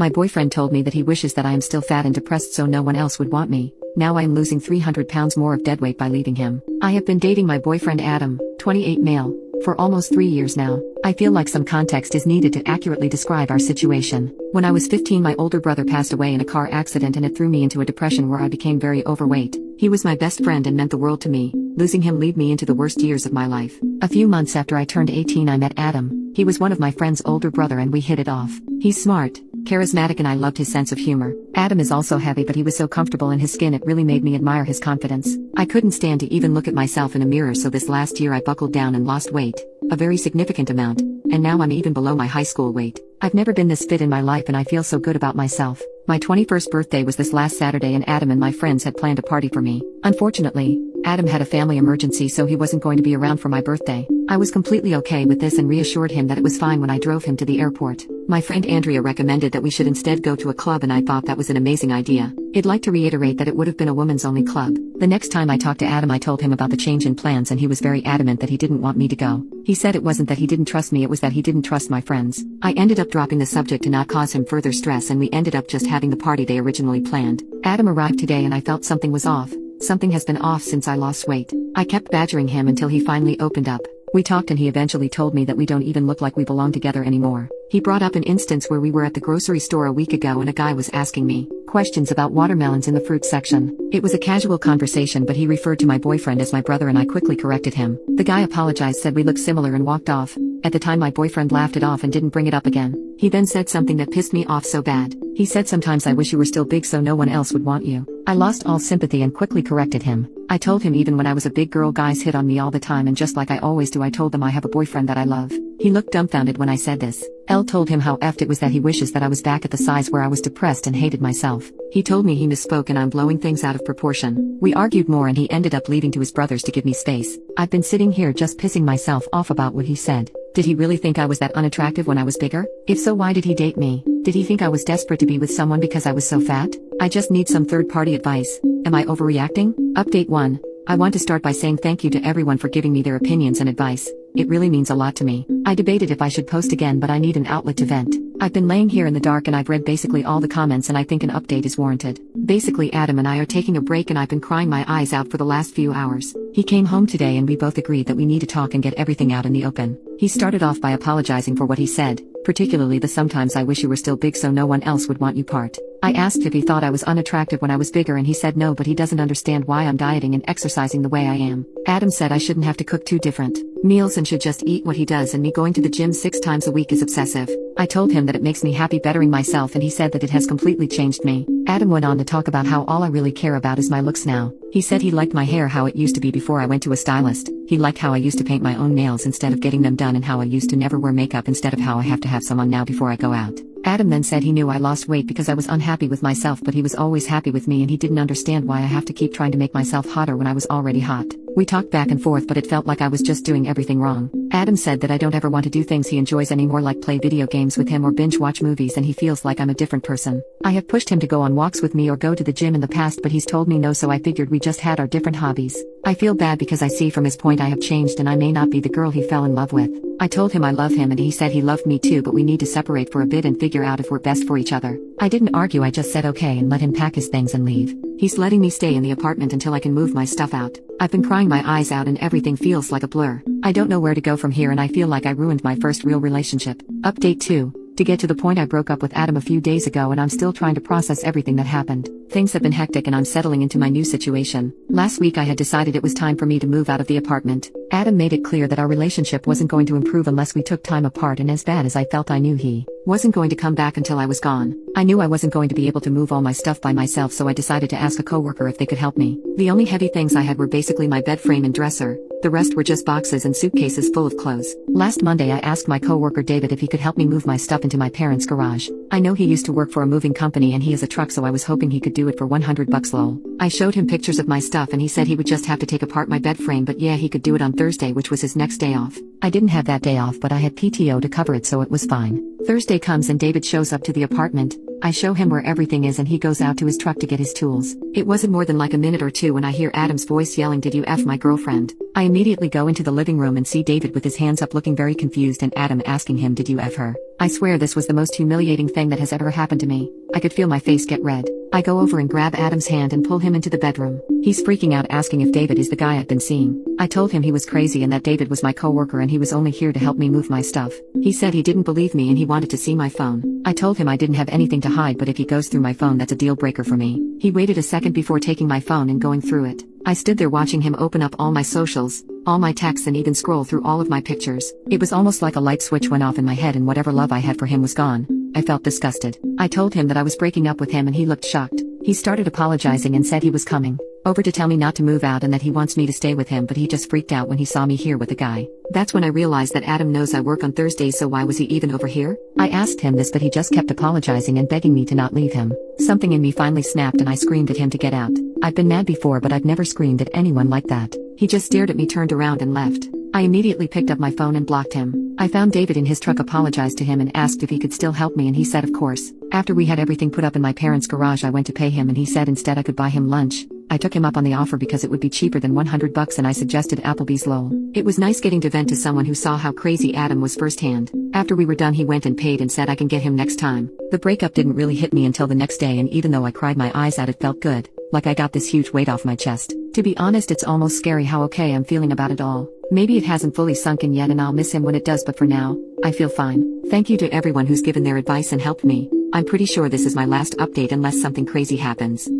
My boyfriend told me that he wishes that I am still fat and depressed so no one else would want me. Now I am losing 300 pounds more of dead weight by leaving him. I have been dating my boyfriend Adam, 28 male, for almost 3 years now. I feel like some context is needed to accurately describe our situation. When I was 15, my older brother passed away in a car accident and it threw me into a depression where I became very overweight. He was my best friend and meant the world to me. Losing him led me into the worst years of my life. A few months after I turned 18, I met Adam. He was one of my friend's older brother and we hit it off. He's smart, charismatic, and I loved his sense of humor. Adam is also heavy, but he was so comfortable in his skin it really made me admire his confidence. I couldn't stand to even look at myself in a mirror, so this last year I buckled down and lost weight. A very significant amount. And now I'm even below my high school weight. I've never been this fit in my life and I feel so good about myself. My 21st birthday was this last Saturday and Adam and my friends had planned a party for me. Unfortunately, Adam had a family emergency, so he wasn't going to be around for my birthday. I was completely okay with this and reassured him that it was fine when I drove him to the airport. My friend Andrea recommended that we should instead go to a club and I thought that was an amazing idea. I'd like to reiterate that it would have been a women's only club. The next time I talked to Adam I told him about the change in plans and he was very adamant that he didn't want me to go. He said it wasn't that he didn't trust me, it was that he didn't trust my friends. I ended up dropping the subject to not cause him further stress and we ended up just having the party they originally planned. Adam arrived today and I felt something was off. Something has been off since I lost weight. I kept badgering him until he finally opened up. We talked and he eventually told me that we don't even look like we belong together anymore. He brought up an instance where we were at the grocery store a week ago and a guy was asking me questions about watermelons in the fruit section. It was a casual conversation, but he referred to my boyfriend as my brother and I quickly corrected him. The guy apologized, said we look similar and walked off. At the time my boyfriend laughed it off and didn't bring it up again. He then said something that pissed me off so bad. He said, sometimes I wish you were still big so no one else would want you. I lost all sympathy and quickly corrected him. I told him even when I was a big girl guys hit on me all the time, and just like I always do I told them I have a boyfriend that I love. He looked dumbfounded when I said this. Elle told him how effed it was that he wishes that I was back at the size where I was depressed and hated myself. He told me he misspoke and I'm blowing things out of proportion. We argued more and he ended up leaving to his brothers to give me space. I've been sitting here just pissing myself off about what he said. Did he really think I was that unattractive when I was bigger? If so, why did he date me? Did he think I was desperate to be with someone because I was so fat? I just need some third-party advice. Am I overreacting? Update 1. I want to start by saying thank you to everyone for giving me their opinions and advice. It really means a lot to me. I debated if I should post again, but I need an outlet to vent. I've been laying here in the dark and I've read basically all the comments and I think an update is warranted. Basically, Adam and I are taking a break and I've been crying my eyes out for the last few hours. He came home today and we both agreed that we need to talk and get everything out in the open. He started off by apologizing for what he said, particularly the sometimes I wish you were still big so no one else would want you part. I asked if he thought I was unattractive when I was bigger and he said no, but he doesn't understand why I'm dieting and exercising the way I am. Adam said I shouldn't have to cook 2 different meals and should just eat what he does, and me going to the gym 6 times a week is obsessive. I told him that it makes me happy bettering myself and he said that it has completely changed me. Adam went on to talk about how all I really care about is my looks now. He said he liked my hair how it used to be before I went to a stylist. He liked how I used to paint my own nails instead of getting them done and how I used to never wear makeup instead of how I have to have some on now before I go out. Adam then said he knew I lost weight because I was unhappy with myself, but he was always happy with me and he didn't understand why I have to keep trying to make myself hotter when I was already hot. We talked back and forth, but it felt like I was just doing everything wrong. Adam said that I don't ever want to do things he enjoys anymore, like play video games with him or binge watch movies, and he feels like I'm a different person. I have pushed him to go on walks with me or go to the gym in the past, but he's told me no, so I figured we just had our different hobbies. I feel bad because I see from his point I have changed and I may not be the girl he fell in love with. I told him I love him and he said he loved me too, but we need to separate for a bit and figure out if we're best for each other. I didn't argue, I just said okay and let him pack his things and leave. He's letting me stay in the apartment until I can move my stuff out. I've been crying my eyes out and everything feels like a blur. I don't know where to go from here and I feel like I ruined my first real relationship. Update 2. To get to the point, I broke up with Adam a few days ago and I'm still trying to process everything that happened. Things have been hectic and I'm settling into my new situation. Last week I had decided it was time for me to move out of the apartment. Adam made it clear that our relationship wasn't going to improve unless we took time apart, and as bad as I felt, I knew he wasn't going to come back until I was gone. I knew I wasn't going to be able to move all my stuff by myself, so I decided to ask a coworker if they could help me. The only heavy things I had were basically my bed frame and dresser. The rest were just boxes and suitcases full of clothes. Last Monday I asked my coworker David if he could help me move my stuff into my parents' garage. I know he used to work for a moving company and he has a truck, so I was hoping he could do it for $100 lol. I showed him pictures of my stuff and he said he would just have to take apart my bed frame, but yeah, he could do it on Thursday, which was his next day off. I didn't have that day off, but I had PTO to cover it, so it was fine. Thursday comes and David shows up to the apartment. I show him where everything is and he goes out to his truck to get his tools. It wasn't more than like a minute or two when I hear Adam's voice yelling, "Did you F my girlfriend?" I immediately go into the living room and see David with his hands up looking very confused and Adam asking him, "Did you F her?" I swear this was the most humiliating thing that has ever happened to me. I could feel my face get red. I go over and grab Adam's hand and pull him into the bedroom. He's freaking out asking if David is the guy I've been seeing. I told him he was crazy and that David was my coworker and he was only here to help me move my stuff. He said he didn't believe me and he wanted to see my phone. I told him I didn't have anything to hide, but if he goes through my phone that's a deal breaker for me. He waited a second before taking my phone and going through it. I stood there watching him open up all my socials, all my texts and even scroll through all of my pictures. It was almost like a light switch went off in my head and whatever love I had for him was gone. I felt disgusted. I told him that I was breaking up with him and he looked shocked. He started apologizing and said he was coming over to tell me not to move out and that he wants me to stay with him, but he just freaked out when he saw me here with a guy. That's when I realized that Adam knows I work on Thursdays, so why was he even over here? I asked him this, but he just kept apologizing and begging me to not leave him. Something in me finally snapped and I screamed at him to get out. I've been mad before, but I've never screamed at anyone like that. He just stared at me, turned around and left. I immediately picked up my phone and blocked him. I found David in his truck, apologized to him and asked if he could still help me and he said of course. After we had everything put up in my parents' garage, I went to pay him and he said instead I could buy him lunch. I took him up on the offer because it would be cheaper than $100 and I suggested Applebee's lol. It was nice getting to vent to someone who saw how crazy Adam was firsthand. After we were done he went and paid and said I can get him next time. The breakup didn't really hit me until the next day, and even though I cried my eyes out, it felt good. Like I got this huge weight off my chest. To be honest, it's almost scary how okay I'm feeling about it all. Maybe it hasn't fully sunk in yet and I'll miss him when it does, but for now, I feel fine. Thank you to everyone who's given their advice and helped me. I'm pretty sure this is my last update unless something crazy happens.